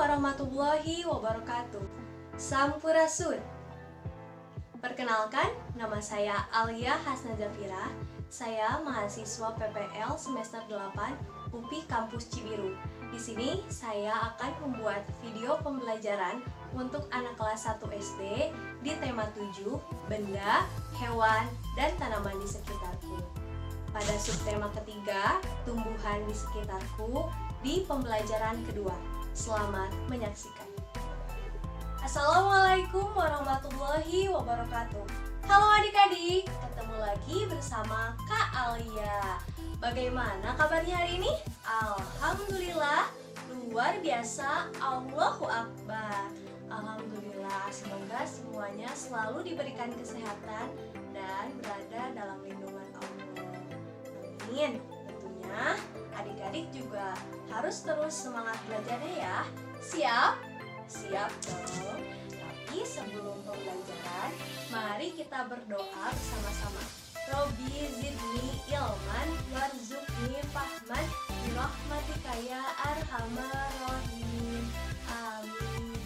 warahmatullahi wabarakatuh. Sampurasun. Perkenalkan, nama saya Alia Hasna Zafira. Saya mahasiswa PPL semester 8 UPI Kampus Cibiru. Di sini saya akan membuat video pembelajaran untuk anak kelas 1 SD di tema 7, benda, hewan, dan tanaman di sekitarku. Pada subtema ketiga, tumbuhan di sekitarku, di pembelajaran kedua. Selamat menyaksikan. Assalamualaikum warahmatullahi wabarakatuh. Halo adik-adik, ketemu lagi bersama Kak Alia. Bagaimana kabarnya hari ini? Alhamdulillah, luar biasa, Allahu Akbar. Alhamdulillah, semoga semuanya selalu diberikan kesehatan dan berada dalam lindungan Allah. Amin. Tentunya adik-adik juga harus terus semangat belajarnya ya. Siap? Siap dong. Tapi sebelum pembelajaran, mari kita berdoa bersama-sama. Robbi zidni ilman warzuqni fahman birahmatika ya arhamar rahimin. Amin.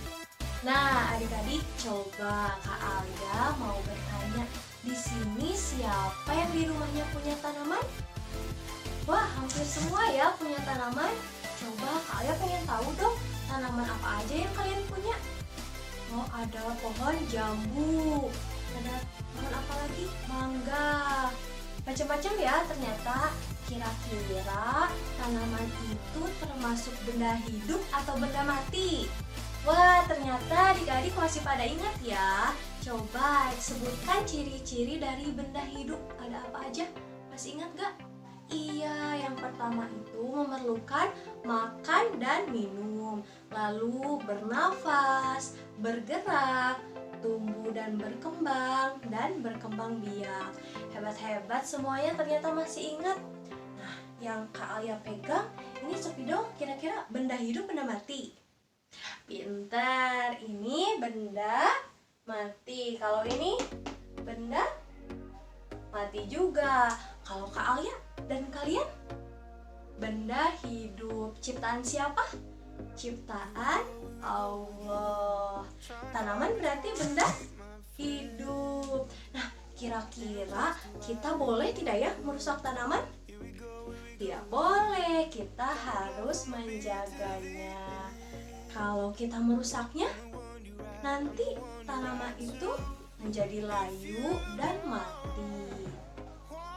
Nah, adik-adik, coba Kak Alia mau bertanya, di sini siapa yang di rumahnya punya tanaman? Wah, hampir semua ya punya tanaman. Coba Kak Alia pengen tahu dong, tanaman apa aja yang kalian punya? Oh, ada pohon jambu. Ada pohon apa lagi? Mangga. Macam-macam ya ternyata. Kira-kira tanaman itu termasuk benda hidup atau benda mati? Wah, ternyata adik-adik masih pada ingat ya. Coba sebutkan ciri-ciri dari benda hidup. Ada apa aja? Masih ingat gak? Iya, yang pertama itu memerlukan makan dan minum, lalu bernafas, bergerak, tumbuh dan berkembang biak. Hebat-hebat semuanya ternyata masih ingat. Nah, yang Kak Alia pegang ini Sopido, kira-kira benda hidup, benda mati? Pintar, ini benda mati. Kalau ini benda mati juga. Kalau Kak Alia dan kalian? Benda hidup. Ciptaan siapa? Ciptaan Allah. Tanaman berarti benda hidup. Nah, kira-kira kita boleh tidak ya merusak tanaman? Tidak boleh, kita harus menjaganya. Kalau kita merusaknya, nanti tanaman itu menjadi layu dan mati.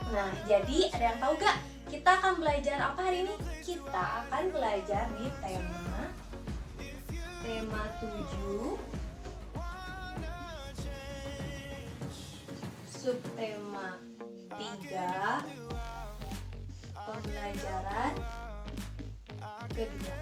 Nah, jadi ada yang tahu gak? Kita akan belajar apa hari ini? Kita akan belajar di tema 7, subtema 3, pembelajaran kedua.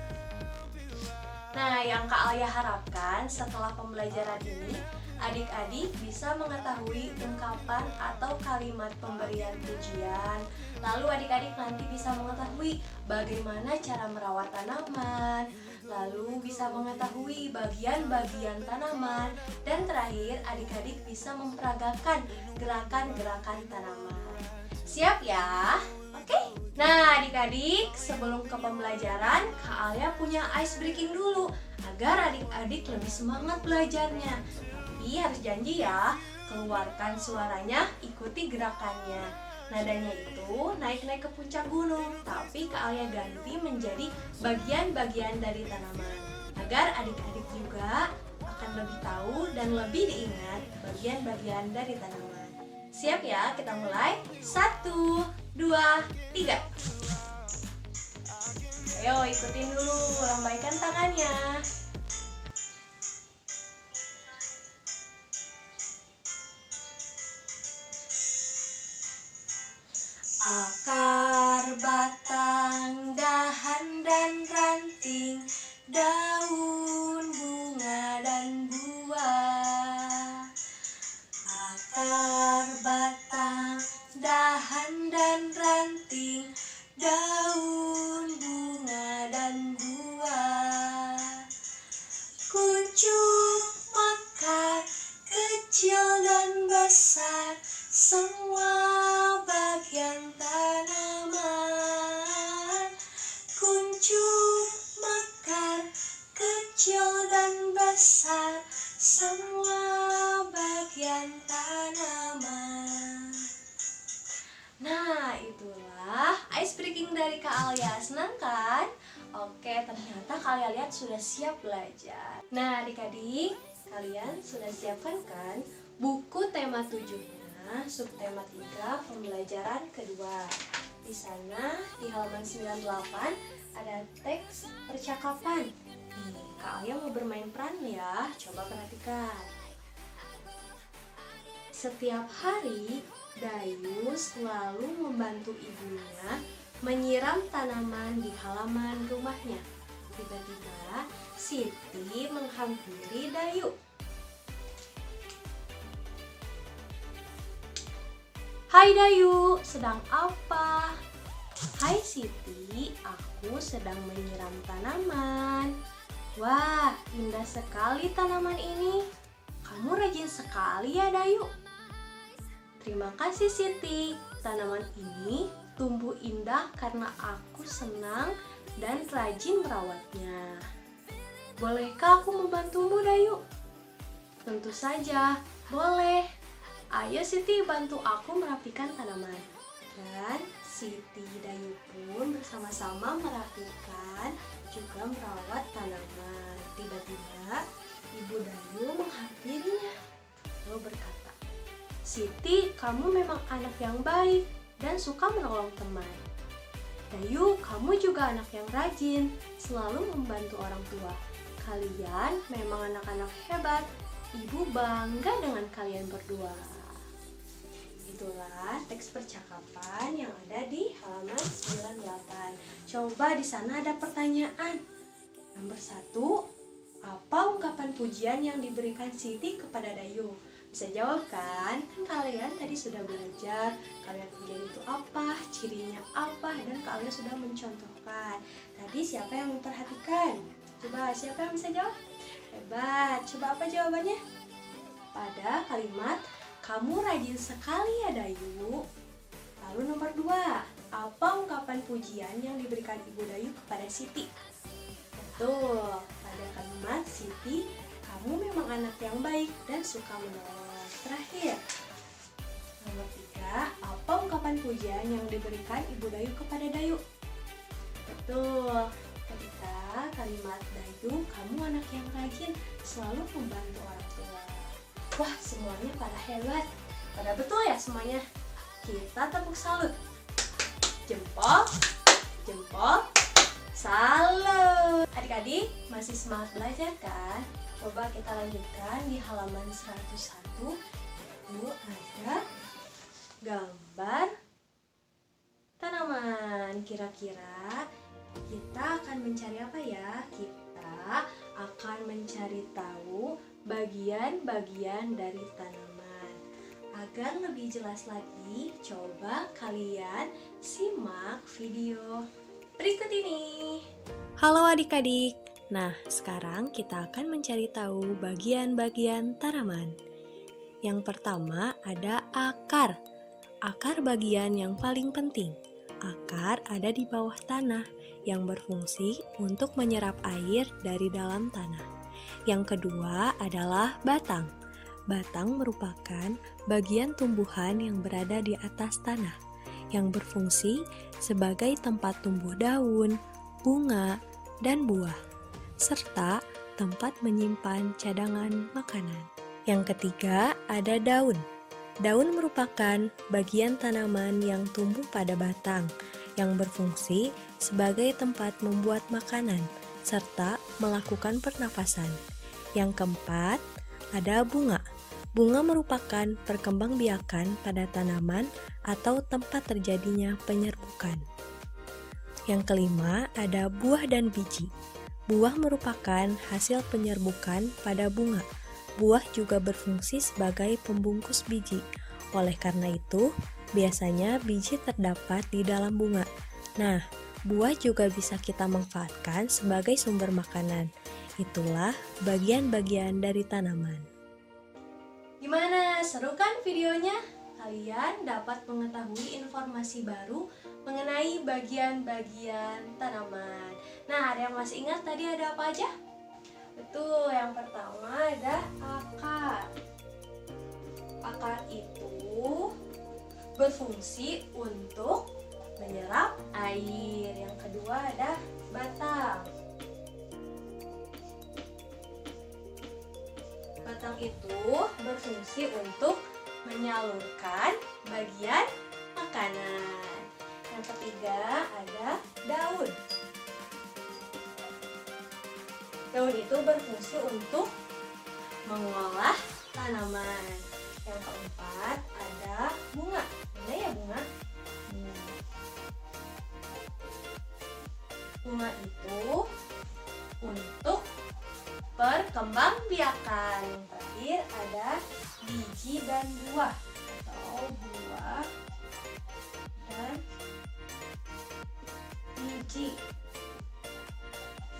Nah, yang Kak Alia harapkan setelah pembelajaran ini, adik-adik bisa mengetahui ungkapan atau kalimat pemberian pujian. Lalu adik-adik nanti bisa mengetahui bagaimana cara merawat tanaman, lalu bisa mengetahui bagian-bagian tanaman, dan terakhir adik-adik bisa memperagakan gerakan-gerakan tanaman. Siap ya? Oke? Nah adik-adik, sebelum ke pembelajaran, Kak Alia punya ice breaking dulu agar adik-adik lebih semangat belajarnya. Tapi harus janji ya, keluarkan suaranya, ikuti gerakannya. Nadanya itu naik-naik ke puncak gunung, tapi Kak Alia ganti menjadi bagian-bagian dari tanaman, agar adik-adik juga akan lebih tahu dan lebih diingat bagian-bagian dari tanaman. Siap ya? Kita mulai. 1, 2, 3. Ayo ikutin dulu, lambaikan tangannya. Akar, batang, dahan dan ranting, daun, bunga dan buah. Akar, batang, dahan dan ranting, daun, bunga dan buah. Kuncup, mekar, kecil dan besar, semua bagian tanaman. Kuncup, mekar, kecil dari Kak Alia. Senang kan? Oke, ternyata kalian lihat sudah siap belajar. Nah, adik-adik, kalian sudah siapkan kan buku tema 7-nya, subtema 3, pembelajaran kedua. Di sana, di halaman 98, ada teks percakapan. Nih, Kak Alia mau bermain peran ya, coba perhatikan. Setiap hari, Dayu selalu membantu ibunya menyiram tanaman di halaman rumahnya. Tiba-tiba, Siti menghampiri Dayu. Hai Dayu, sedang apa? Hai Siti, aku sedang menyiram tanaman. Wah, indah sekali tanaman ini. Kamu rajin sekali ya Dayu. Terima kasih Siti, tanaman ini tumbuh indah karena aku senang dan rajin merawatnya. Bolehkah aku membantumu Dayu? Tentu saja, boleh. Ayo Siti bantu aku merapikan tanaman. Dan Siti Dayu pun bersama-sama merapikan juga merawat tanaman. Tiba-tiba Ibu Dayu menghampirinya lalu berkata, Siti, kamu memang anak yang baik dan suka menolong teman. Dayu, kamu juga anak yang rajin, selalu membantu orang tua. Kalian memang anak-anak hebat. Ibu bangga dengan kalian berdua. Itulah teks percakapan yang ada di halaman 98. Coba di sana ada pertanyaan. Nomor 1, apa ungkapan pujian yang diberikan Siti kepada Dayu? Bisa jawab kan? Kan kalian tadi sudah belajar kalian pujian itu apa, cirinya apa, dan kalian sudah mencontohkan. Tadi siapa yang memperhatikan? Coba siapa yang bisa jawab? Hebat. Coba apa jawabannya? Pada kalimat kamu rajin sekali ya Dayu. Lalu nomor 2, apa ungkapan pujian yang diberikan Ibu Dayu kepada Siti? Betul, pada kalimat Siti, kamu memang anak yang baik dan suka menolong. Terakhir, nomor 3, apa ungkapan pujian yang diberikan Ibu Dayu kepada Dayu? Betul, ketika kalimat Dayu, kamu anak yang rajin, selalu membantu orang tua. Wah, semuanya pada hebat. Pada betul ya semuanya? Kita tepuk salut. Jempol, jempol, salut. Adik-adik, masih semangat belajar kan? Coba kita lanjutkan di halaman 101. Itu ada gambar tanaman. Kira-kira kita akan mencari apa ya? Kita akan mencari tahu bagian-bagian dari tanaman. Agar lebih jelas lagi, coba kalian simak video berikut ini. Halo adik-adik. Nah, sekarang kita akan mencari tahu bagian-bagian tanaman. Yang pertama ada akar. Akar bagian yang paling penting. Akar ada di bawah tanah yang berfungsi untuk menyerap air dari dalam tanah. Yang kedua adalah batang. Batang merupakan bagian tumbuhan yang berada di atas tanah, yang berfungsi sebagai tempat tumbuh daun, bunga, dan buah, serta tempat menyimpan cadangan makanan. Yang ketiga ada daun. Daun merupakan bagian tanaman yang tumbuh pada batang, yang berfungsi sebagai tempat membuat makanan, serta melakukan pernafasan. Yang keempat, ada bunga. Bunga merupakan perkembangbiakan pada tanaman atau tempat terjadinya penyerbukan. Yang kelima, ada buah dan biji. Buah merupakan hasil penyerbukan pada bunga. Buah juga berfungsi sebagai pembungkus biji. Oleh karena itu, biasanya biji terdapat di dalam bunga. Nah, buah juga bisa kita manfaatkan sebagai sumber makanan. Itulah bagian-bagian dari tanaman. Gimana? Seru kan videonya? Kalian dapat mengetahui informasi baru mengenai bagian-bagian tanaman. Nah, ada yang masih ingat tadi ada apa aja? Betul, yang pertama ada akar. Akar itu berfungsi untuk menyerap air. Yang kedua ada batang. Batang itu berfungsi untuk menyalurkan bagian makanan. Yang ketiga ada daun. Daun itu berfungsi untuk mengolah tanaman. Yang keempat ada bunga. Mana ya bunga? Bunga itu untuk perkembangbiakan. Yang terakhir ada biji dan buah atau buah dan biji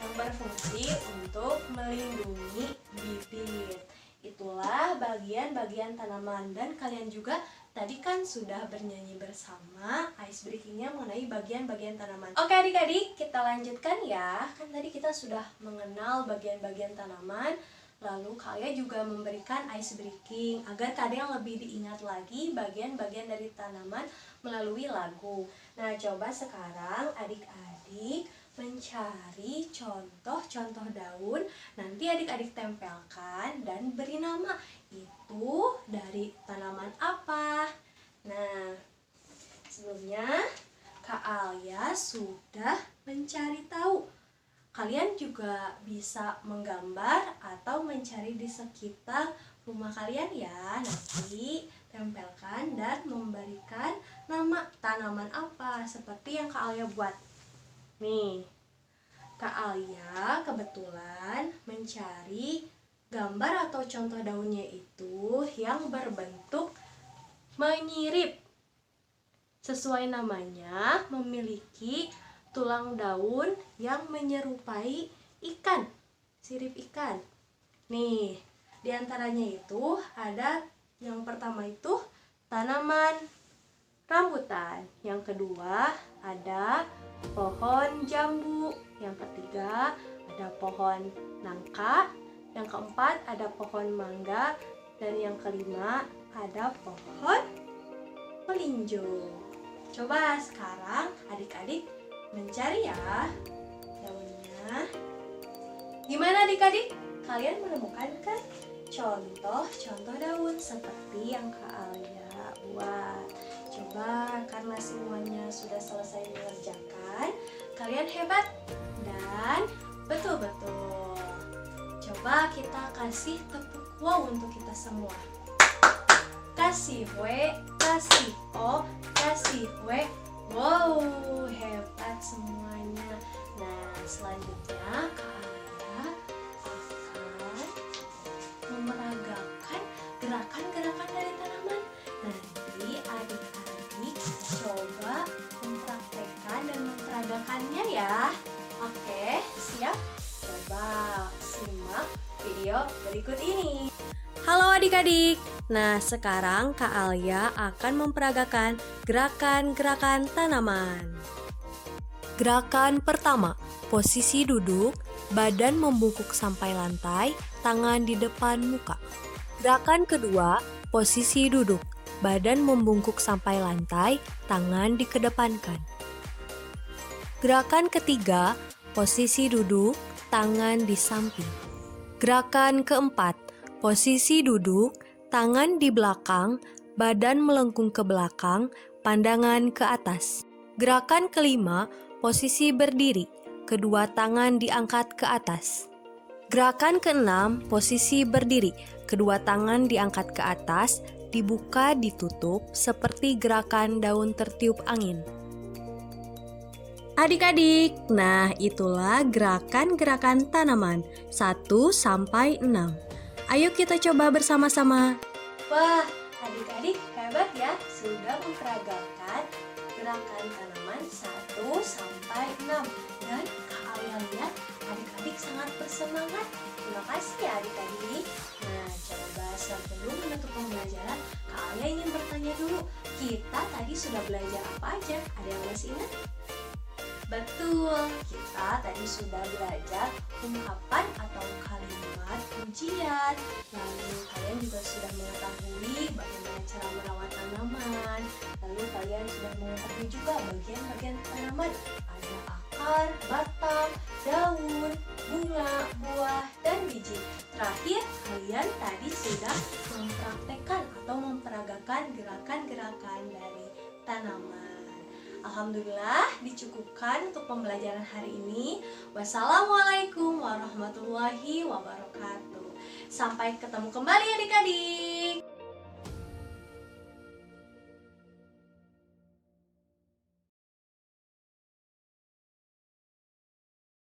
yang berfungsi untuk melindungi bibit. Itulah bagian-bagian tanaman, dan kalian juga tadi kan sudah bernyanyi bersama ice breakingnya mengenai bagian-bagian tanaman. Oke adik-adik, kita lanjutkan ya. Kan tadi kita sudah mengenal bagian-bagian tanaman, lalu kalian juga memberikan ice breaking agar kalian lebih diingat lagi bagian-bagian dari tanaman melalui lagu. Nah, coba sekarang adik-adik mencari contoh-contoh daun. Nanti adik-adik tempelkan dan beri nama. Itu dari tanaman apa? Nah, sebelumnya Kak Alia sudah mencari tahu. Kalian juga bisa menggambar atau mencari di sekitar rumah kalian ya. Nanti tempelkan dan memberikan nama tanaman apa seperti yang Kak Alia buat. Nih, Kak Alia kebetulan mencari gambar atau contoh daunnya itu yang berbentuk menyirip. Sesuai namanya, memiliki tulang daun yang menyerupai ikan, sirip ikan. Nih, diantaranya itu ada yang pertama itu tanaman rambutan. Yang kedua ada pohon jambu. Yang ketiga ada pohon nangka. Yang keempat ada pohon mangga. Dan yang kelima ada pohon melinjo. Coba sekarang adik-adik mencari ya daunnya. Gimana adik-adik? Kalian menemukan kan contoh-contoh daun seperti yang Kak Alia buat? Coba, karena semuanya sudah selesai mengerjakan, kalian hebat dan betul-betul. Coba kita kasih tepuk wow untuk kita semua. Kasih W, kasih O, kasih W. Wow, hebat semuanya. Nah, selanjutnya Kak Alia akan memeragakan gerakan-gerakan dari tanaman. Nanti adik-adik coba mempraktekkan dan memperagakannya ya. Oke, siap? Coba simak video berikut ini. Halo adik-adik. Nah, sekarang Kak Alia akan memperagakan gerakan-gerakan tanaman. Gerakan pertama, posisi duduk, badan membungkuk sampai lantai, tangan di depan muka. Gerakan kedua, posisi duduk, badan membungkuk sampai lantai, tangan dikedepankan. Gerakan ketiga, posisi duduk, tangan di samping. Gerakan keempat, posisi duduk, tangan di belakang, badan melengkung ke belakang, pandangan ke atas. Gerakan kelima, posisi berdiri, kedua tangan diangkat ke atas. Gerakan keenam, posisi berdiri, kedua tangan diangkat ke atas, dibuka ditutup seperti gerakan daun tertiup angin. Adik-adik, nah itulah gerakan-gerakan tanaman 1 sampai 6. Ayo kita coba bersama-sama. Wah, adik-adik hebat ya, sudah memperagakan gerakan tanaman 1 sampai 6. Dan Kak Alia lihat adik-adik sangat bersemangat. Terima kasih ya adik-adik. Nah, coba sebelum menutup pembelajaran, Kak Alia ingin bertanya dulu. Kita tadi sudah belajar apa aja? Ada yang masih ingat? Betul, kita tadi sudah belajar ungkapan atau kalimat pujian. Lalu kalian juga sudah mengetahui bagaimana cara merawat tanaman. Lalu kalian kalian sudah mengetahui juga bagian-bagian tanaman. Ada akar, batang, daun, bunga, buah, dan biji. Terakhir, kalian tadi sudah mempraktekkan atau memperagakan gerakan-gerakan dari tanaman. Alhamdulillah dicukupkan untuk pembelajaran hari ini. Wassalamualaikum warahmatullahi wabarakatuh. Sampai ketemu kembali adik-adik.